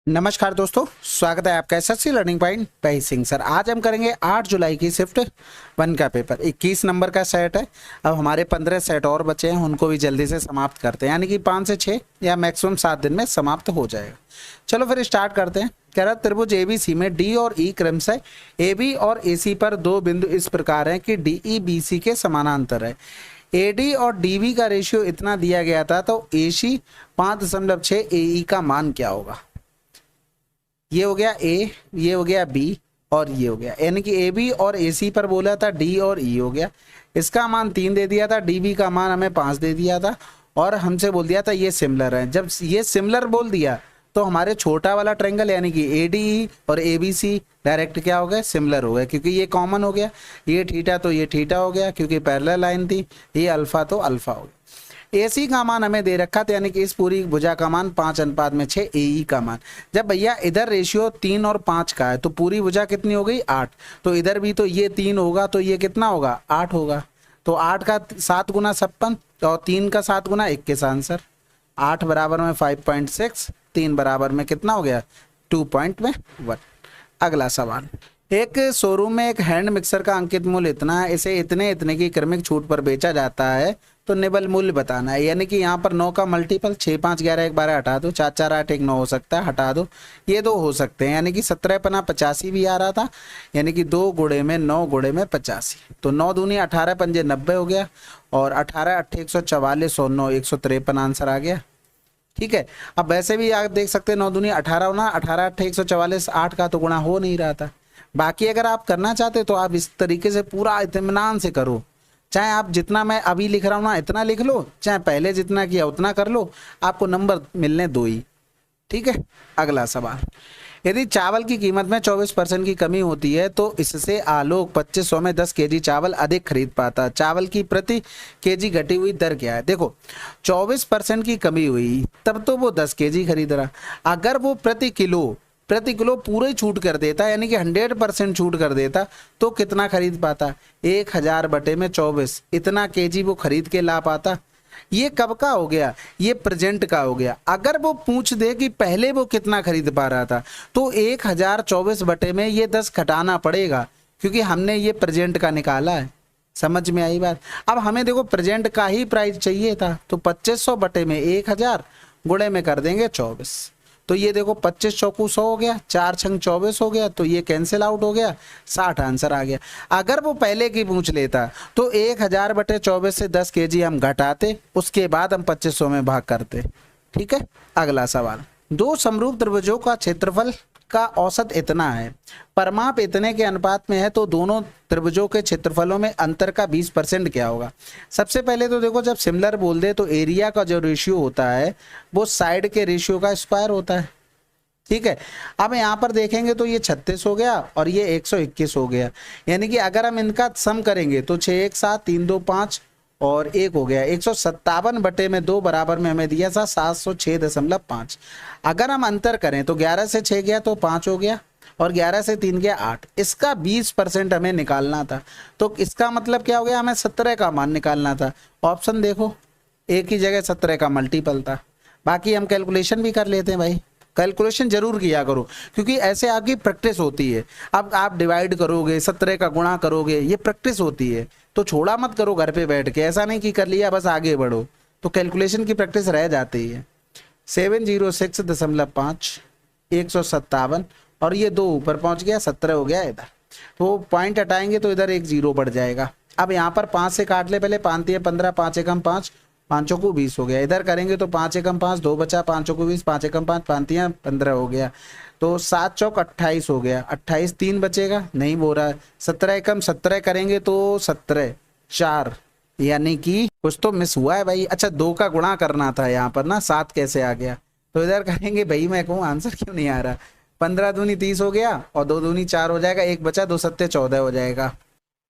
नमस्कार दोस्तों, स्वागत है आपका एसएससी लर्निंग पॉइंट पे सिंह सर। आज हम करेंगे 8 जुलाई की शिफ्ट 1 का पेपर। 21 नंबर का सेट है। अब हमारे 15 सेट और बचे हैं, उनको भी जल्दी से समाप्त करते हैं, यानी कि 5 से 6 या मैक्सिमम 7 दिन में समाप्त हो जाएगा। चलो फिर स्टार्ट करते हैं। कह रहा त्रिभुज एबीसी में डी और ई क्रमशः एबी और एसी पर दो बिंदु इस प्रकार हैं कि डीई बीसी के समानांतर है। एडी और डीबी का रेशियो इतना दिया गया था, तो एसी 5.6 एई का मान क्या होगा। ये हो गया ए, ये हो गया बी और ये हो गया, यानी कि ए बी और ए सी पर बोला था डी और ई हो गया। इसका मान 3 दे दिया था, डी बी का मान हमें 5 दे दिया था और हमसे बोल दिया था ये सिमिलर है। जब ये सिमिलर बोल दिया तो हमारे छोटा वाला ट्रायंगल यानी कि ए डी ई और ए बी सी डायरेक्ट क्या हो गया, सिमिलर हो गया, क्योंकि ये कॉमन हो गया। ये थीटा तो ये थीटा हो गया, क्योंकि पैरेलल लाइन थी। ये अल्फा तो अल्फा हो गया। एसी का मान हमें दे रखा था, यानी कि इस पूरी भुजा का मान 5:6 एई का मान। जब भैया इधर रेशियो 3 और 5 का है तो पूरी भुजा कितनी हो गई, 8। तो इधर भी तो ये 3 होगा, तो ये कितना होगा, 8 होगा। तो 8 का 7 गुना 56 और 3 का 7 गुना 21 आंसर। 8 बराबर में 5.6, 3 बराबर में कितना हो गया, 2.1। अगला सवाल, एक शोरूम में एक हैंड मिक्सर का अंकित मूल्य इतना है, इसे इतने इतने की क्रमिक छूट पर बेचा जाता है, तो निबल मूल्य बताना है। यानी कि यहाँ पर 9 का मल्टीपल 6 5 11 एक 12 हटा दो, 4 4 8 1 9 हो सकता है, हटा दो। ये 2 हो सकते हैं, यानी कि 17 पना 85 भी आ रहा था, यानी कि 2 गुणे में 9 गुणे में 85। तो 9 दूनी 18 पंजे 90 हो गया और 18 8 144 और 9 153 आंसर आ गया। ठीक है। अब वैसे भी आप देख सकते हैं 9 दूनी 18 होना, 18 8 144, 8 का तो गुणा हो नहीं रहा था। बाकी अगर आप करना चाहते तो आप इस तरीके से पूरा इत्मीनान से करो। चाहे आप जितना मैं अभी लिख रहा हूँ ना इतना लिख लो, चाहे पहले जितना किया उतना कर लो, आपको नंबर मिलने दो ही। ठीक है। अगला सवाल, यदि चावल की कीमत में 24% की कमी होती है तो इससे आलोक 2500 में 10 केजी चावल अधिक खरीद पाता। चावल की प्रति केजी घटी हुई दर क्या है। देखो 24% की कमी हुई तब तो वो 10 केजी खरीद रहा। अगर वो प्रति किलो पूरे छूट कर देता, यानी कि 100% छूट कर देता, तो कितना खरीद पाता, 1000 बटे में 24, इतना केजी वो खरीद के ला पाता। ये कब का हो गया, ये प्रेजेंट का हो गया। अगर वो पूछ दे कि पहले वो कितना खरीद पा रहा था, तो 1024 बटे में ये 10 घटाना पड़ेगा, क्योंकि हमने ये प्रेजेंट का निकाला है। समझ में आई बात। अब हमें देखो प्रेजेंट का ही प्राइस चाहिए था, तो 2500 बटे में 1000 गुणे में कर देंगे 24। तो ये देखो 25 चौकू 100 हो गया, 4 छंग 24 हो गया, तो ये कैंसिल आउट हो गया, 60 आंसर आ गया। अगर वो पहले की पूछ लेता तो 1000 बटे 24 से 10 केजी हम घटाते, उसके बाद हम 2500 में भाग करते। ठीक है। अगला सवाल, दो समरूप त्रिभुजों का क्षेत्रफल का औसत इतना है, परमाप इतने के अनुपात में है, तो दोनों त्रिभुजों के क्षेत्रफलों में अंतर का 20% क्या होगा। सबसे पहले तो देखो जब सिमिलर बोल दे तो एरिया का जो रेशियो होता है वो साइड के रेशियो का स्क्वायर होता है। ठीक है। अब यहाँ पर देखेंगे तो ये 36 हो गया और ये 121 हो गया, यानी कि अगर हम इनका सम करेंगे तो 6 1 7 3 2 5 और 1 हो गया। 157 बटे में 2 बराबर में हमें दिया था 706.5। अगर हम अंतर करें तो 11 से 6 गया तो 5 हो गया और 11 से 3 गया 8। इसका 20% हमें निकालना था, तो इसका मतलब क्या हो गया, हमें 17 का मान निकालना था। ऑप्शन देखो, एक ही जगह 17 का मल्टीपल था। बाकी हम कैलकुलेशन भी कर लेते हैं भाई, कैलकुलेशन जरूर किया करो, क्योंकि ऐसे आपकी प्रैक्टिस होती है। अब आप डिवाइड करोगे, 17 का गुणा करोगे, ये प्रैक्टिस होती है, तो छोड़ा मत करो घर पे बैठ के। ऐसा नहीं कि कर लिया बस आगे बढ़ो, तो कैलकुलेशन की प्रैक्टिस रह जाती है। 706.5 157 और ये 2 ऊपर पहुंच गया, 17 हो गया इधर। तो पॉइंट हटाएंगे तो इधर एक 0 बढ़ जाएगा। अब यहाँ पर 5 से काट ले, पहले 5 3 15, 5 एकम 5, 5 को 20 हो गया। इधर करेंगे तो 5 एकम 5, 2 बचा, 5 को 20, 5 एकम 5, 5 3 15 हो गया। तो 7 चौक 28 हो गया, 28 3 बचेगा, नहीं बोल रहा है। 17 एकम 17 करेंगे तो 17 4, यानी कि कुछ तो मिस हुआ है भाई। अच्छा 2 का गुणा करना था यहाँ पर ना, 7 कैसे आ गया, तो इधर करेंगे भाई। मैं कहूँ आंसर क्यों नहीं आ रहा। 15 दूनी 30 हो गया और 2 दूनी 4 हो जाएगा, 1 बचा, 2 सत्ते 14 हो जाएगा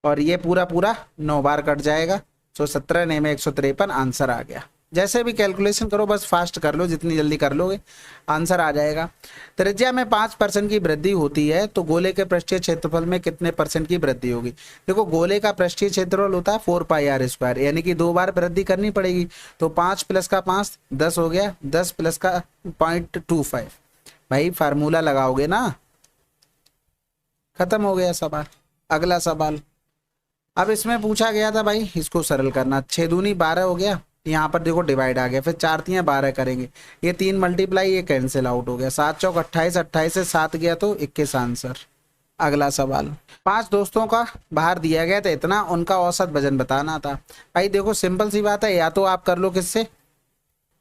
और ये पूरा पूरा 9 बार कट जाएगा। तो 17 ने में 153 आंसर आ गया। जैसे भी कैलकुलेशन करो बस फास्ट कर लो, जितनी जल्दी कर लोगे आंसर आ जाएगा। त्रिज्या में 5% की वृद्धि होती है तो गोले के पृष्ठीय क्षेत्रफल में कितने परसेंट की वृद्धि होगी। देखो गोले का पृष्ठीय क्षेत्रफल होता है 4πr², यानी कि 2 बार वृद्धि करनी पड़ेगी। तो 5 + का 5 10 हो गया, 10 + का 0.25 भाई फार्मूला लगाओगे ना, खत्म हो गया सवाल। अगला सवाल, अब इसमें पूछा गया था भाई, इसको सरल करना, 6 दूनी 12 हो गया, यहाँ पर देखो डिवाइड आ गया, फिर 4 तियां 12 करेंगे, ये 3 मल्टीप्लाई, ये कैंसिल आउट हो गया, 7 चौक 28, 28 से 7 गया तो 21 आंसर। अगला सवाल, 5 दोस्तों का बाहर दिया गया था इतना, उनका औसत वजन बताना था। भाई देखो सिंपल सी बात है, या तो आप कर लो किससे,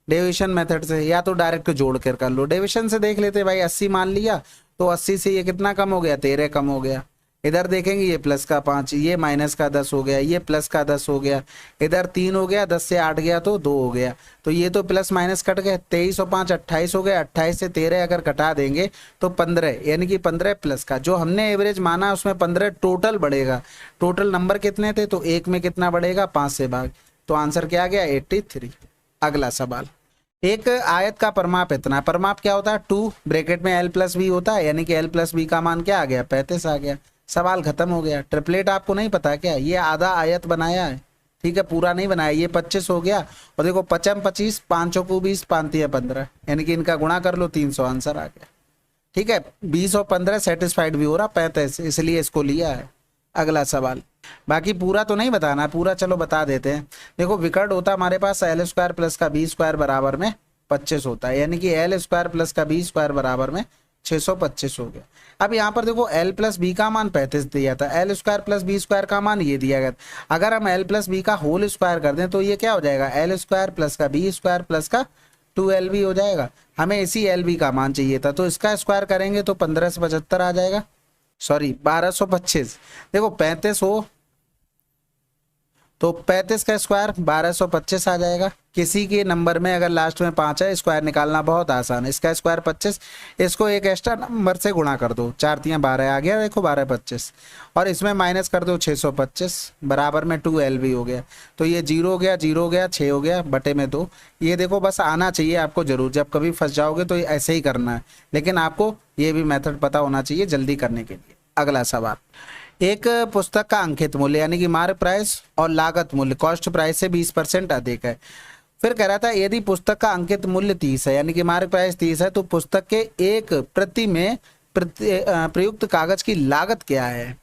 डेविएशन मेथड से, या तो डायरेक्ट जोड़ कर लो। डेविएशन से देख लेते भाई, 80 मान लिया तो 80 से ये कितना कम हो गया, 13 कम हो गया। इधर देखेंगे ये प्लस का 5, ये माइनस का 10 हो गया, ये प्लस का 10 हो गया, इधर 3 हो गया, 10 से 8 गया तो 2 हो गया, तो ये तो प्लस माइनस कट गए, 23 और 5 28 हो गया, 28 से 13 अगर कटा देंगे तो 15, यानी कि 15 प्लस का जो हमने एवरेज माना उसमें 15 टोटल बढ़ेगा। टोटल नंबर कितने थे, तो एक में कितना बढ़ेगा, 5 से भाग, तो आंसर क्या आ गया, 83। अगला सवाल, एक आयत का परमाप इतना, परमाप क्या होता है, 2 ब्रैकेट में l प्लस बी होता है, यानी कि l प्लस बी का मान क्या आ गया, 35 आ गया। सवाल खत्म हो गया। ट्रिपलेट आपको नहीं पता क्या, ये आधा आयत बनाया है, ठीक है, पूरा नहीं बनाया, ये 25 हो गया, और देखो 5 25, 5 को 20, 5 15, यानी कि इनका गुणा कर लो, 300 आंसर आ गया। ठीक है, 20 और 15 सेटिस्फाइड भी हो रहा, 35, इसलिए इसको लिया है। अगला सवाल, बाकी पूरा तो नहीं बताना, पूरा चलो बता देते हैं। देखो विकर्ण होता हमारे पास एल स्क्वायर प्लस का बी स्क्वायर बराबर में 25 होता है, यानी कि एल स्क्वायर प्लस का बी स्क्वायर बराबर में 625 हो गया। अब यहाँ पर देखो एल प्लस बी का मान 35 दिया था, L square plus B square का मान ये दिया गया। अगर हम एल प्लस बी का होल स्क्वायर कर दें तो ये क्या हो जाएगा, एल स्क्वायर प्लस का बी स्क्वायर प्लस का 2l भी हो जाएगा। हमें इसी एल बी का मान चाहिए था, तो इसका स्क्वायर करेंगे तो 15 से 75 आ जाएगा, सॉरी 1225। देखो 35 हो तो 35 का स्क्वायर 1225 आ जाएगा। किसी के नंबर में अगर लास्ट में 5 है, स्क्वायर निकालना बहुत आसान है। इसका स्क्वायर 25, इसको एक एक्स्ट्रा नंबर से गुणा कर दो, 4 तियां 12 आ गया, देखो 12 25, और इसमें माइनस कर दो 625 बराबर में 2l भी हो गया, तो ये 0 हो गया, 0 हो गया, 6 हो गया बटे में 2। ये देखो बस आना चाहिए आपको जरूर, जब कभी फंस जाओगे तो ऐसे ही करना है, लेकिन आपको ये भी मेथड पता होना चाहिए जल्दी करने के लिए। अगला सवाल, एक पुस्तक का अंकित मूल्य यानी कि मार्क प्राइस और लागत मूल्य कॉस्ट प्राइस से 20% अधिक है। फिर कह रहा था यदि पुस्तक का अंकित मूल्य 30 है, यानी कि मार्क प्राइस 30 है, तो पुस्तक के एक प्रति में प्रयुक्त कागज की लागत क्या है।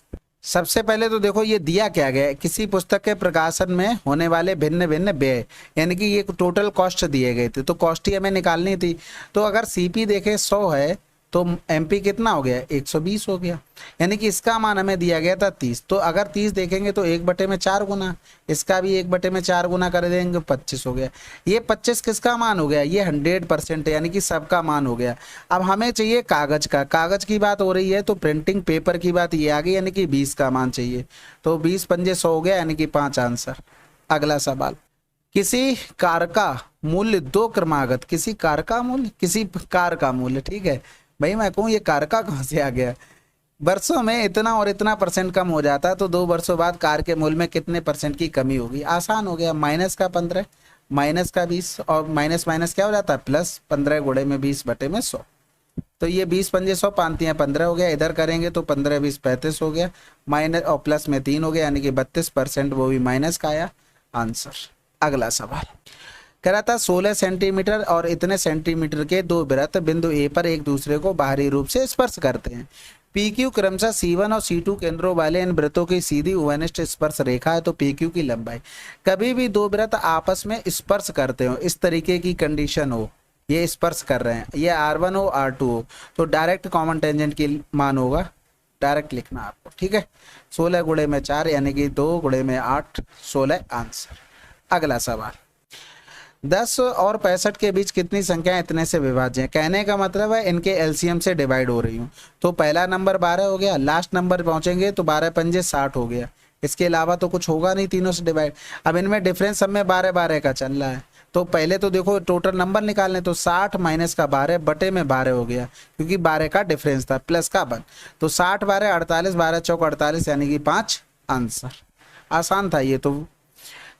सबसे पहले तो देखो ये दिया क्या गया है, किसी पुस्तक के प्रकाशन में होने वाले भिन्न भिन्न व्यय, यानी कि ये टोटल कॉस्ट दिए गए थे, तो कॉस्ट ही हमें निकालनी थी। तो अगर सीपी देखे 100 है तो एमपी कितना हो गया, 120 हो गया, यानी कि इसका मान हमें दिया गया था 30। तो अगर 30 देखेंगे तो 1/4 गुना, इसका भी 1/4 गुना कर देंगे, 25 हो गया। ये 25 किसका मान हो गया, ये 100% यानी कि सबका मान हो गया। अब हमें चाहिए कागज का, कागज की बात हो रही है तो प्रिंटिंग पेपर की बात ये आ गई, यानी कि 20 का मान चाहिए, तो 20 पंजे 100 हो गया, यानी कि 5 आंसर। अगला सवाल, किसी कार का मूल्य 2 क्रमागत, किसी कार का मूल्य, किसी कार का मूल्य, ठीक है भाई, मैं कहूँ ये कार का कहाँ से आ गया, वर्षों में इतना और इतना परसेंट कम हो जाता है, तो 2 वर्षों बाद कार के मूल्य में कितने परसेंट की कमी होगी। आसान हो गया, माइनस का 15, माइनस का 20, और माइनस माइनस क्या हो जाता है प्लस, 15 गुणे में 20 बटे में 100, तो ये 20 पंजे 100, 5 15 हो गया। इधर करेंगे तो 15 20 35 हो गया, माइनस और प्लस में 3 हो गया, यानी कि 32%, वो भी माइनस का आया आंसर। अगला सवाल कह रहा था 16 सेंटीमीटर और इतने सेंटीमीटर के 2 वृत्त बिंदु ए पर एक दूसरे को बाहरी रूप से स्पर्श करते हैं। पी क्यू क्रमशः C1 और C2 केंद्रों वाले इन वृत्तों की सीधी उभयनिष्ठ स्पर्श रेखा है, तो पी क्यू की लंबाई। कभी भी 2 वृत्त आपस में स्पर्श करते हो, इस तरीके की कंडीशन हो, ये स्पर्श कर रहे हैं, ये R1 हो R2 हो, तो डायरेक्ट कॉमन टेंजेंट की मान होगा, डायरेक्ट लिखना आपको, ठीक है। 16 गुणे में 4 यानी कि 2 गुणे में 8, 16 आंसर। अगला सवाल, 10 और 65 के बीच कितनी संख्याएं इतने से विभाज्य हैं। कहने का मतलब है इनके एलसीएम से डिवाइड हो रही हूँ, तो पहला नंबर 12 हो गया, लास्ट नंबर पहुंचेंगे तो 12 पंजे 60 हो गया, इसके अलावा तो कुछ होगा नहीं तीनों से डिवाइड। अब इनमें डिफरेंस सब में 12 12 का चल रहा है, तो पहले तो देखो टोटल नंबर निकालने, तो 60 माइनस का 12 बटे में 12 हो गया, क्योंकि 12 का डिफरेंस था प्लस का 1, तो 60 12 48, 12 चौक 48, यानी कि 5 आंसर। आसान था ये तो।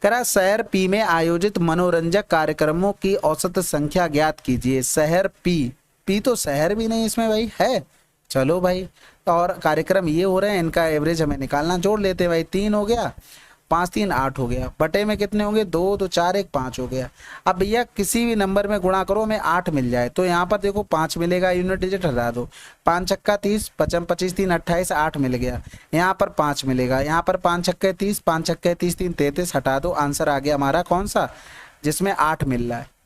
करा शहर पी में आयोजित मनोरंजक कार्यक्रमों की औसत संख्या ज्ञात कीजिए। शहर पी तो शहर भी नहीं इसमें भाई है, चलो भाई, और कार्यक्रम ये हो रहे हैं, इनका एवरेज हमें निकालना, जोड़ लेते हैं भाई, 3 हो गया 5 3 8 हो गया, बटे में कितने होंगे 2 2 4 1 5 हो गया। अब भैया किसी भी नंबर में गुणा करो हमें 8 मिल जाए, तो यहाँ पर देखो 5 मिलेगा, यूनिट डिजिट हटा दो, 5 छक्का 30, 55 25 3 28, 8 मिल गया। यहाँ पर 5 मिलेगा, यहाँ पर 5 छक्के 30, 5 छक्के 30 3 33, हटा दो, आंसर आ गया हमारा कौन सा, जिसमें 8 मिल रहा है।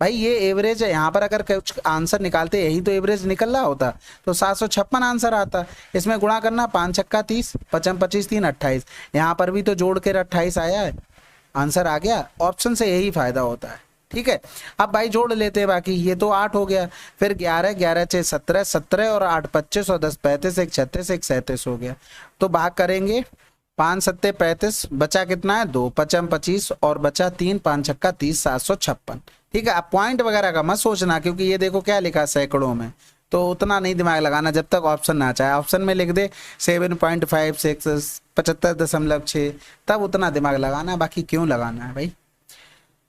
भाई ये एवरेज है, यहाँ पर अगर कुछ आंसर निकालते यही तो एवरेज निकल रहा होता तो 756 आंसर आता। इसमें गुणा करना, 5 छक्का 30, 55 25 3 28, यहाँ पर भी तो जोड़ कर 28 आया है, आंसर आ गया। ऑप्शन से यही फायदा होता है, ठीक है। अब भाई जोड़ लेते हैं बाकी, ये तो 8 हो गया, फिर 11 11 6 17 17 और 8 25 और 10 35, 1 36 1 37 हो गया। तो भाग करेंगे, 5 सत्ते 35, बचा कितना है 2, 55 25 और बचा 3, 5 छक्का 30, 756। ठीक है, अब पॉइंट वगैरह का मत सोचना, क्योंकि ये देखो क्या लिखा है सैकड़ों में, तो उतना नहीं दिमाग लगाना जब तक ऑप्शन ना चाहे। ऑप्शन में लिख दे 7.56 75.6, तब उतना दिमाग लगाना है, बाकी क्यों लगाना है भाई।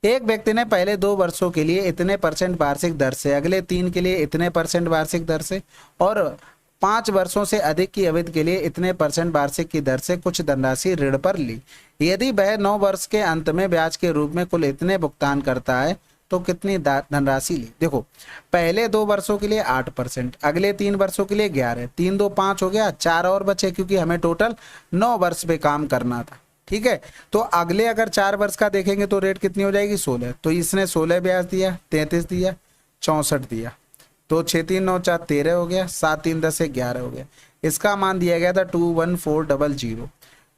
एक व्यक्ति ने पहले 2 वर्षों के लिए इतने % वार्षिक दर से, अगले 3 के लिए इतने % वार्षिक दर से और 5 वर्षों से अधिक की अवधि के लिए इतने % वार्षिक की दर से कुछ धनराशि ऋण पर ली। यदि वह 9 वर्ष के अंत में ब्याज के रूप में कुल इतने भुगतान करता है तो कितनी धनराशि ली। देखो पहले 2 वर्षों के लिए 8%, अगले 3 वर्षों के लिए 11, 3 2 5 हो गया, 4 और बचे क्योंकि हमें टोटल 9 वर्ष पे काम करना था। ठीक है, तो अगले अगर 4 वर्ष का देखेंगे तो रेट कितनी हो जाएगी 16, तो इसने 16 ब्याज दिया, 33 दिया, 64 दिया, तो 6 3 9 4 13 हो गया, 7 3 10 11 हो गया। इसका मान दिया गया था 21400।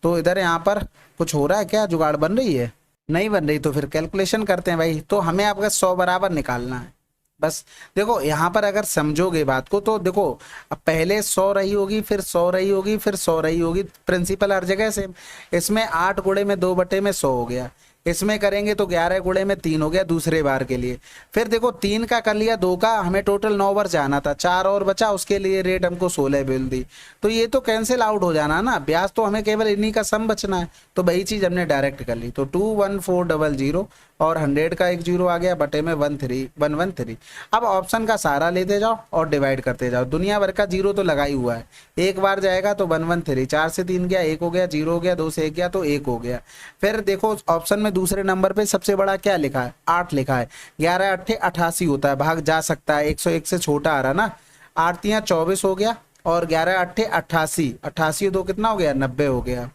तो इधर यहाँ पर कुछ हो रहा है क्या, जुगाड़ बन रही है, नहीं बन रही तो फिर कैलकुलेशन करते हैं भाई। तो हमें आपका 100 बराबर निकालना है बस। देखो यहाँ पर अगर समझोगे बात को तो देखो, अब पहले 100 रही होगी, फिर 100 रही होगी, फिर 100 रही होगी, प्रिंसिपल हर जगह सेम। इसमें 8 गुणे में 2 बटे में 100 हो गया, इसमें करेंगे तो 11 गुणे में 3 हो गया दूसरे बार के लिए। फिर देखो 3 का कर लिया, 2 का, हमें टोटल 9 वर्ष जाना था, 4 और बचा, उसके लिए रेट हमको 16 बिल दी, तो ये तो कैंसिल आउट हो जाना ना, ब्याज तो हमें केवल इन्हीं का सम बचना है, तो वही चीज हमने डायरेक्ट कर ली। तो 21400 और 100 का एक 0 आ गया, बटे में 113। अब ऑप्शन का सहारा लेते जाओ और डिवाइड करते जाओ, दुनिया भर का 0 तो लगा ही हुआ है, एक बार जाएगा तो 113, 4 से 3 गया 1 हो गया, 0 हो गया, 2 से 1 गया तो 1 हो गया। फिर देखो ऑप्शन में दूसरे नंबर पे सबसे बड़ा क्या लिखा है, 8 लिखा है, 11 8 88 होता है, भाग जा सकता है, 101 से छोटा आ रहा ना, 8 3 24 हो गया और 11 8 88, 88 2 कितना हो गया 90 हो गया।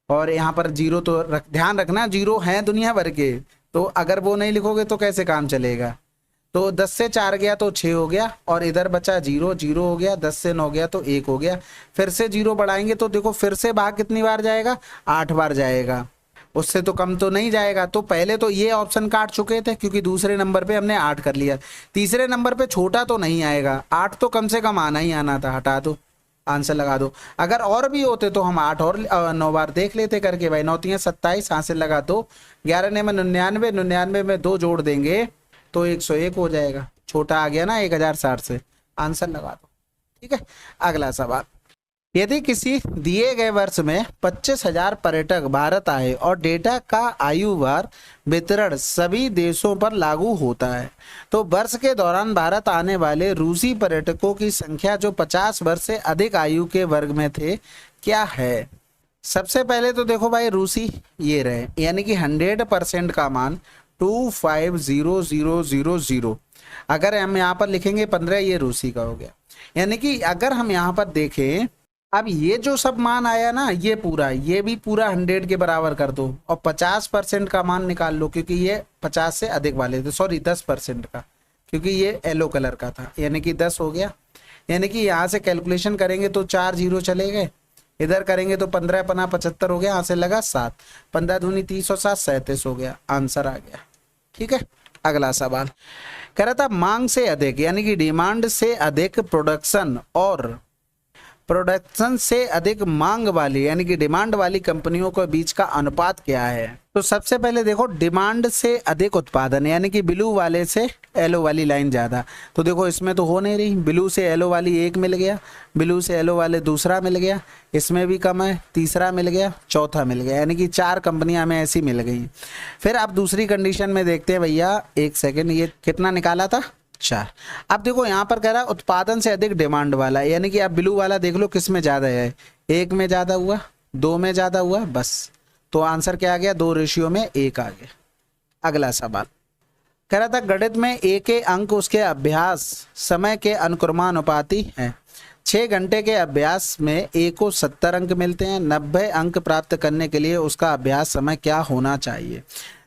और यहाँ पर 0 तो ध्यान रखना 0 है दुनिया भर के, तो अगर वो नहीं लिखोगे तो कैसे काम चलेगा। तो 10 से 4 गया तो 6 हो गया और इधर बचा 0 0 हो गया, 10 से 9 गया तो 1 हो गया। फिर से 0 बढ़ाएंगे तो देखो फिर से भाग कितनी बार जाएगा, 8 बार जाएगा, उससे तो कम तो नहीं जाएगा। तो पहले तो ये ऑप्शन काट चुके थे क्योंकि दूसरे नंबर पे हमने 8 कर लिया, तीसरे नंबर पे छोटा तो नहीं आएगा, 8 तो कम से कम आना ही आना था, हटा दो, आंसर लगा दो। अगर और भी होते तो हम 8 और 9 बार देख लेते करके भाई, 9 3 27, आंसर लगा दो, 11 ने में 99, 99 में 2 जोड़ देंगे तो 101 हो जाएगा, छोटा आ गया ना 1060 से, आंसर लगा दो। ठीक है, अगला सवाल, यदि किसी दिए गए वर्ष में 25,000 पर्यटक भारत आए और डेटा का आयु वार वितरण सभी देशों पर लागू होता है, तो वर्ष के दौरान भारत आने वाले रूसी पर्यटकों की संख्या जो 50 वर्ष से अधिक आयु के वर्ग में थे क्या है। सबसे पहले तो देखो भाई रूसी ये रहे, यानी कि 100% का मान 250000। अगर हम यहाँ पर लिखेंगे 15, ये रूसी का हो गया। यानी कि अगर हम यहाँ पर देखें, अब ये जो सब मान आया ना, ये पूरा, ये भी पूरा 100 के बराबर कर दो और 50% का मान निकाल लो, क्योंकि ये 50 से अधिक वाले थे, सॉरी 10% का, क्योंकि ये येलो कलर का था, यानी कि 10 हो गया। यानी कि यहाँ से कैलकुलेशन करेंगे तो 4 0 चले गए, इधर करेंगे तो 15 पना 75 हो गया, यहाँ से लगा 7, 15 दूनी 30 और 7 37 हो गया, आंसर आ गया। ठीक है, अगला सवाल कह रहा था मांग से अधिक, यानी कि डिमांड से अधिक प्रोडक्शन से अधिक मांग वाली, यानी कि डिमांड वाली कंपनियों के बीच का अनुपात क्या है। तो सबसे पहले देखो डिमांड से अधिक उत्पादन, यानी कि ब्लू वाले से येलो वाली लाइन ज्यादा, तो देखो इसमें तो हो नहीं रही, ब्लू से येलो वाली एक मिल गया, ब्लू से येलो वाले दूसरा मिल गया, इसमें भी कम है, तीसरा मिल गया, चौथा मिल गया, यानी कि 4 कंपनियां हमें ऐसी मिल गई। फिर अब दूसरी कंडीशन में देखते हैं भैया, 1 सेकेंड, ये कितना निकाला था 4। अब देखो यहाँ पर कह रहा है उत्पादन से अधिक डिमांड वाला, यानी कि आप ब्लू वाला देख लो किस में ज्यादा है, 1 में ज्यादा हुआ, 2 में ज्यादा हुआ, बस तो आंसर क्या आ गया, 2:1 आ गया। अगला सवाल कह रहा था गणित में एक अंक उसके अभ्यास समय के अनुक्रमानुपाती है। 6 घंटे के अभ्यास में ए को 70 अंक मिलते हैं। 90 अंक प्राप्त करने के लिए उसका अभ्यास समय क्या होना चाहिए।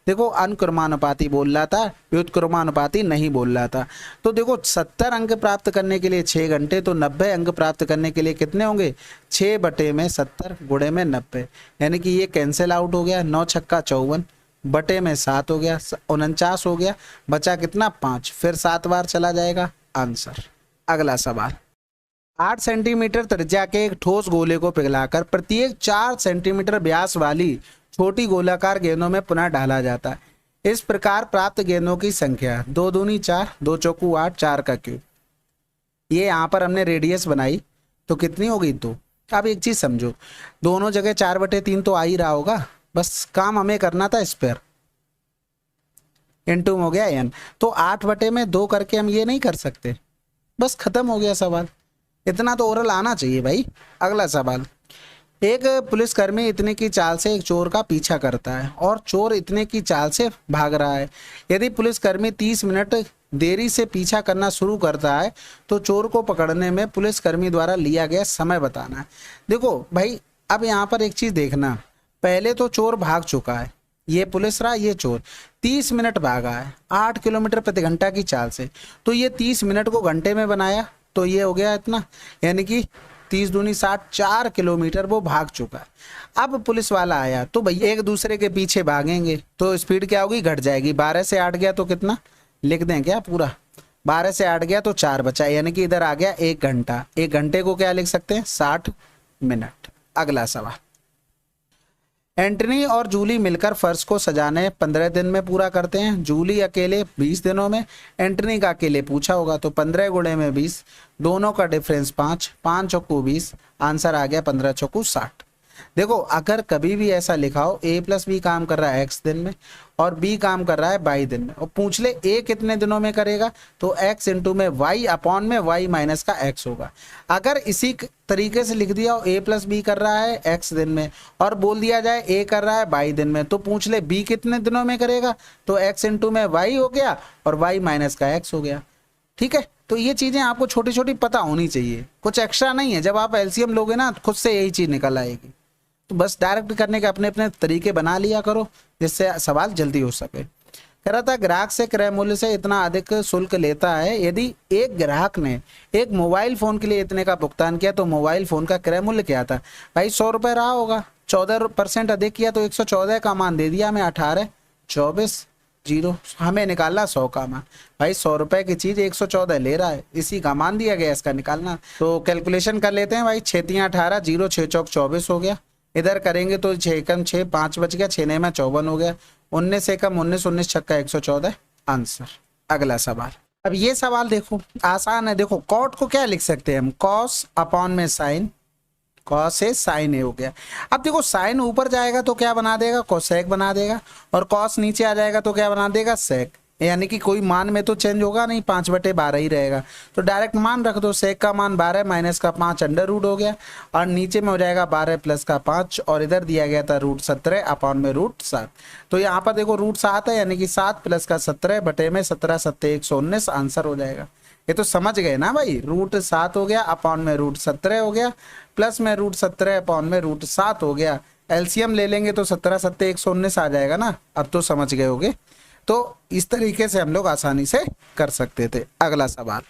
देखो अनुक्रमानुपाती बोल रहा था, व्युत्क्रमानुपाती नहीं बोल रहा था। तो देखो 70 अंक प्राप्त करने के लिए 6 घंटे, तो 90 अंक प्राप्त करने के लिए कितने होंगे, 6/70 गुणे में 90, यानी कि ये कैंसिल आउट हो गया। 9 छक्का 54 बटे में 7 हो गया, 49 हो गया, बचा कितना 5, फिर 7 बार चला जाएगा आंसर। अगला सवाल 8 सेंटीमीटर त्रिज्या के एक ठोस गोले को पिघलाकर प्रत्येक 4 सेंटीमीटर व्यास वाली छोटी गोलाकार गेंदों में पुनः डाला जाता है। इस प्रकार प्राप्त गेंदों की संख्या 2 दूनी 4, 2 चौकू 8, 4 का क्यूब। ये यहाँ पर हमने रेडियस बनाई तो कितनी होगी 2। अब एक चीज समझो, दोनों जगह 4/3 तो आ ही रहा होगा, बस काम हमें करना था स्क्वायर, इनटू हो गया n। तो 8/2 करके हम ये नहीं कर सकते, बस खत्म हो गया सवाल। इतना तो ओरल आना चाहिए भाई। अगला सवाल एक पुलिसकर्मी इतने की चाल से एक चोर का पीछा करता है और चोर इतने की चाल से भाग रहा है। यदि पुलिसकर्मी 30 मिनट देरी से पीछा करना शुरू करता है तो चोर को पकड़ने में पुलिसकर्मी द्वारा लिया गया समय बताना है। देखो भाई अब यहाँ पर एक चीज देखना, पहले तो चोर भाग चुका है, ये पुलिस रहा, ये चोर 30 मिनट भागा है 8 किलोमीटर प्रति घंटा की चाल से, तो ये 30 मिनट को घंटे में बनाया तो ये हो गया इतना, यानी कि 30 दूनी 60, 4 किलोमीटर वो भाग चुका है। अब पुलिस वाला आया तो भैया एक दूसरे के पीछे भागेंगे तो स्पीड क्या होगी, घट जाएगी। 12 से 8 गया तो कितना लिख दें क्या पूरा, 12 से 8 गया तो 4 बचा, यानी कि इधर आ गया 1 घंटा। 1 घंटे को क्या लिख सकते हैं, 60 मिनट। अगला सवाल एंटनी और जूली मिलकर फर्श को सजाने 15 दिन में पूरा करते हैं। जूली अकेले 20 दिनों में। एंटनी का अकेले पूछा होगा तो 15 गुणे में 20, दोनों का डिफरेंस 5, 5 चौकू 20, आंसर आ गया 15 चौकू 60। देखो अगर कभी भी ऐसा लिखा हो a+b काम कर रहा है x दिन में और b काम कर रहा है y दिन में, और पूछ ले a कितने दिनों में करेगा तो x इंटू में y अपॉन में y माइनस का x होगा। अगर इसी तरीके से लिख दिया हो a+b कर रहा है x दिन में और बोल दिया जाए a कर रहा है y दिन में, तो पूछ ले b कितने दिनों में करेगा तो x इंटू में y हो गया और y माइनस का x हो गया। ठीक है, तो ये चीजें आपको छोटी छोटी पता होनी चाहिए, कुछ एक्स्ट्रा नहीं है। जब आप एलसीएम लोगे ना खुद से यही चीज निकल आएगी, तो बस डायरेक्ट करने के अपने अपने तरीके बना लिया करो जिससे सवाल जल्दी हो सके। कह रहा था ग्राहक से क्रय मूल्य से इतना अधिक शुल्क लेता है। यदि एक ग्राहक ने एक मोबाइल फोन के लिए इतने का भुगतान किया तो मोबाइल फोन का क्रय मूल्य क्या था भाई, 100 रुपये रहा होगा। 14% अधिक किया तो 114 का मान दे दिया हमें, 18, 24, 0, हमें निकालना 100 का मान। भाई 100 रुपए की चीज 114 ले रहा है, इसी का मान दिया गया, इसका निकालना। तो कैलकुलेशन कर लेते हैं भाई, 6 तियां 18, 0 6 चौक 24 हो गया। इधर करेंगे तो 6 कम 6, 5 बच गया, 6 में 54 हो गया, 19 से कम 19, 19 छक्का 114 आंसर। अगला सवाल, अब ये सवाल देखो आसान है। देखो कॉट को क्या लिख सकते हैं हम, कॉस अपॉन में साइन, कॉस से साइन ए हो गया। अब देखो साइन ऊपर जाएगा तो क्या बना देगा, कोसेक बना देगा, और कॉस नीचे आ जाएगा तो क्या बना देगा, सेक। यानी कि कोई मान में तो चेंज होगा नहीं, 5/12 ही रहेगा। तो डायरेक्ट मान रख दो, सेक का मान 12 माइनस का 5 अंडर रूट हो गया, और नीचे में हो जाएगा 12 प्लस का 5, और इधर दिया गया था √17 अपॉन में √7। तो यहाँ पर देखो √7 है, यानी कि 7 प्लस का 17 बटे में 17 7 119 आंसर हो जाएगा। ये तो समझ गए ना भाई, √7 हो गया अपॉन में √17 हो गया, प्लस में √17 अपॉन में √7 हो गया। एलसीएम ले लेंगे तो 17 7 119 आ जाएगा ना। अब तो समझ गए होगे। तो इस तरीके से हम लोग आसानी से कर सकते थे। अगला सवाल,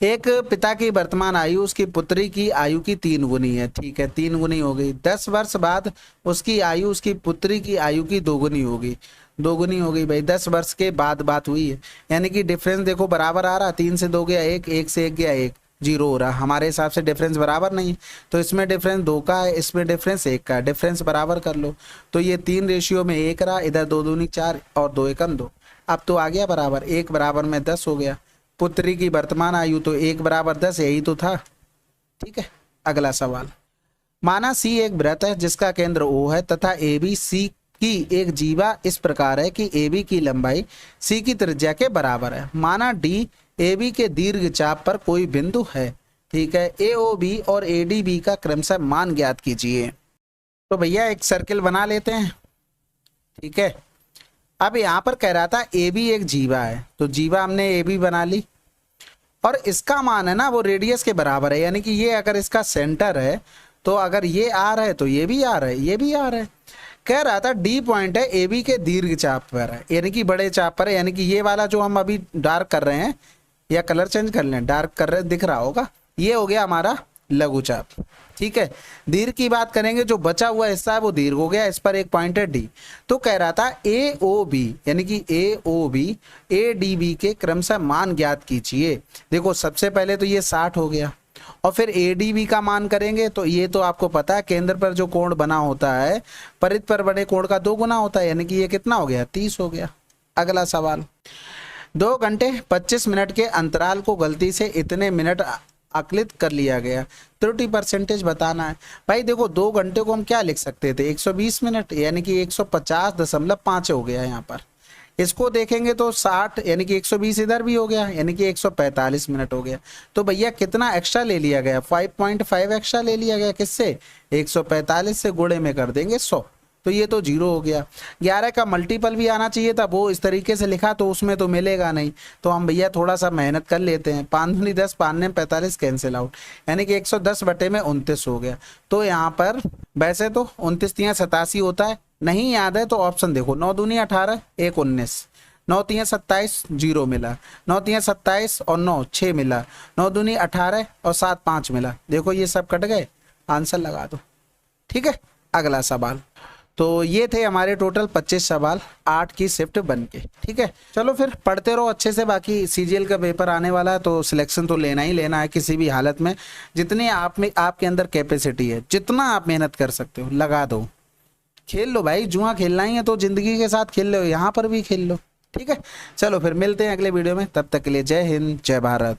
एक पिता की वर्तमान आयु उसकी पुत्री की आयु की 3 गुनी है। ठीक है, 3 गुनी हो गई। 10 वर्ष बाद उसकी आयु उसकी पुत्री की आयु की 2 गुनी होगी। 2 गुनी हो गई भाई, 10 वर्ष के बाद बात हुई है, यानी कि डिफरेंस देखो बराबर आ रहा। 3 से 2 गया 1, 1 से 1 गया 1, 0 हो रहा। हमारे हिसाब से डिफरेंस बराबर नहीं है, तो इसमें डिफरेंस 2 का है, इसमें डिफरेंस 1 का है। डिफरेंस बराबर कर लो तो ये 3 रेशियो में 1 रहा, इधर 2 दूनी 4 और 2 एकम 2। अब तो आ गया बराबर, 1 बराबर में 10 हो गया। पुत्री की वर्तमान आयु तो 1 बराबर 10, यही तो था। ठीक है, अगला सवाल, माना सी एक वृत्त है जिसका केंद्र O है तथा ए बी सी की एक जीवा इस प्रकार है कि ए बी की लंबाई सी की त्रिज्या के बराबर है। माना डी ए बी के दीर्घ चाप पर कोई बिंदु है। ठीक है, ए ओ बी और ए डी बी का क्रमशः मान ज्ञात कीजिए। तो भैया एक सर्किल बना लेते हैं। ठीक है। अब यहाँ पर कह रहा था ए बी एक जीवा है, तो जीवा हमने ए बी बना ली, और इसका मान है ना वो रेडियस के बराबर है, यानी कि ये अगर इसका सेंटर है तो अगर ये आर है तो ये भी आर है, ये भी आर है। कह रहा था डी पॉइंट है ए बी के दीर्घ चाप पर है, यानी कि बड़े चाप पर है, यानी कि ये वाला जो हम अभी डार्क कर रहे हैं, या कलर चेंज कर लें, डार्क कर रहे हैं, दिख रहा होगा, ये हो गया हमारा लघु चाप। ठीक है, दीर्घ की बात करेंगे, जो बचा हुआ हिस्सा है वो दीर्घ हो गया, इस पर एक पॉइंट है डी। तो कह रहा था ए ओ बी, यानी कि A O B A D B के क्रमशः मान ज्ञात कीजिए। देखो सबसे पहले तो ये 60 हो गया, और फिर ए डी बी का मान करेंगे तो ये तो आपको पता है केंद्र पर जो कोण बना होता है परिध पर बड़े कोण का 2 गुना होता है, यानी कि ये कितना हो गया, 30 हो गया। अगला सवाल, 2 घंटे 25 मिनट के अंतराल को गलती से इतने मिनट आकलित कर लिया गया, त्रुटि परसेंटेज बताना है। भाई देखो 2 घंटे को हम क्या लिख सकते थे, 120 मिनट, यानी कि 150.5 हो गया यहाँ पर। इसको देखेंगे तो 60, यानी कि 120 इधर भी हो गया, यानी कि 145 मिनट हो गया। तो भैया कितना एक्स्ट्रा ले लिया गया, 5.5 एक्स्ट्रा ले लिया गया, किससे, 145 से गुणे में कर देंगे 100, तो ये तो 0 हो गया। 11 का मल्टीपल भी आना चाहिए था, वो इस तरीके से लिखा तो उसमें तो मिलेगा नहीं, तो हम भैया थोड़ा सा मेहनत कर लेते हैं। 5 दूनी 10, 5 ने 45 कैंसिल आउट, यानी कि 110 बटे में 29 हो गया। तो यहाँ पर वैसे तो 29 तियां 87 होता है, नहीं याद है तो ऑप्शन देखो, 9 दूनी 18, 1 19, 9 तियां 27, 0 मिला, 9 तियां 27 और 9 6 मिला, 9 दूनी 18 और 7 5 मिला। देखो ये सब कट गए, आंसर लगा दो। ठीक है, अगला सवाल। तो ये थे हमारे टोटल 25 सवाल 8 की शिफ्ट बन के। ठीक है, चलो फिर पढ़ते रहो अच्छे से, बाकी सीजीएल का पेपर आने वाला है तो सिलेक्शन तो लेना ही लेना है किसी भी हालत में। जितनी आप में आपके अंदर कैपेसिटी है, जितना आप मेहनत कर सकते हो लगा दो, खेल लो भाई, जुआ खेलना ही है तो जिंदगी के साथ खेल लो, यहाँ पर भी खेल लो। ठीक है, चलो फिर मिलते हैं अगले वीडियो में, तब तक के लिए जय हिंद जय भारत।